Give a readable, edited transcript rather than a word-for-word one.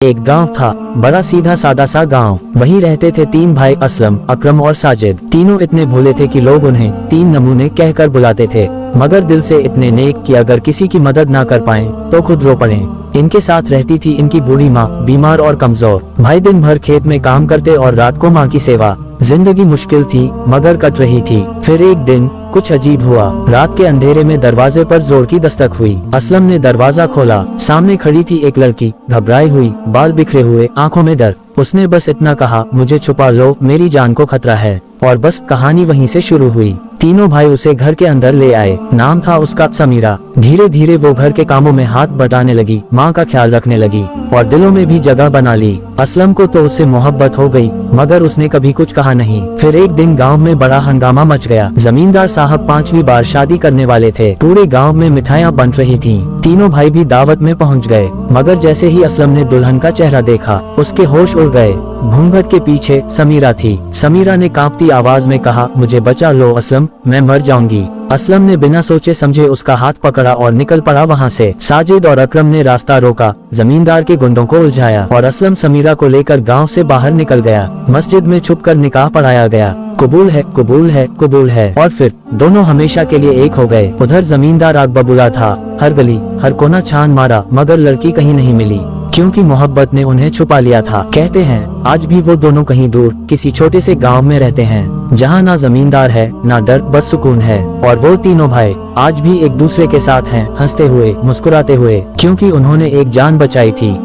एक गांव था, बड़ा सीधा सादा सा गांव। वहीं रहते थे तीन भाई असलम, अकरम और साजिद। तीनों इतने भोले थे कि लोग उन्हें तीन नमूने कहकर बुलाते थे, मगर दिल से इतने नेक कि अगर किसी की मदद ना कर पाएं तो खुद रो पड़ें। इनके साथ रहती थी इनकी बूढ़ी माँ, बीमार और कमजोर। भाई दिन भर खेत में काम करते और रात को माँ की सेवा। जिंदगी मुश्किल थी मगर कट रही थी। फिर एक दिन कुछ अजीब हुआ। रात के अंधेरे में दरवाजे पर जोर की दस्तक हुई। असलम ने दरवाजा खोला। सामने खड़ी थी एक लड़की, घबराई हुई, बाल बिखरे हुए, आंखों में डर। उसने बस इतना कहा, मुझे छुपा लो, मेरी जान को खतरा है। और बस कहानी वहीं से शुरू हुई। तीनों भाई उसे घर के अंदर ले आए। नाम था उसका समीरा। धीरे धीरे वो घर के कामों में हाथ बटाने लगी, माँ का ख्याल रखने लगी और दिलों में भी जगह बना ली। असलम को तो उससे मोहब्बत हो गई, मगर उसने कभी कुछ कहा नहीं। फिर एक दिन गांव में बड़ा हंगामा मच गया। जमींदार साहब 5वीं बार शादी करने वाले थे। पूरे गांव में मिठाइयाँ बन रही थीं। तीनों भाई भी दावत में पहुंच गए, मगर जैसे ही असलम ने दुल्हन का चेहरा देखा, उसके होश उड़ गए। घूंघट के पीछे समीरा थी। समीरा ने कांपती आवाज में कहा, मुझे बचा लो असलम, मैं मर जाऊंगी। असलम ने बिना सोचे समझे उसका हाथ पकड़ा और निकल पड़ा वहाँ से। साजिद और अकरम ने रास्ता रोका, जमींदार के गुंडों को उलझाया और असलम समीरा को लेकर गांव से बाहर निकल गया। मस्जिद में छुपकर निकाह पढ़ाया गया। कबूल है, कबूल है, कबूल है। और फिर दोनों हमेशा के लिए एक हो गए। उधर जमींदार आग बबूला था। हर गली, हर कोना छान मारा, मगर लड़की कहीं नहीं मिली, क्योंकि मोहब्बत ने उन्हें छुपा लिया था। कहते हैं आज भी वो दोनों कहीं दूर किसी छोटे से गांव में रहते हैं, जहां ना जमींदार है ना दर्द, बस सुकून है। और वो तीनों भाई आज भी एक दूसरे के साथ हैं, हंसते हुए, मुस्कुराते हुए, क्योंकि उन्होंने एक जान बचाई थी।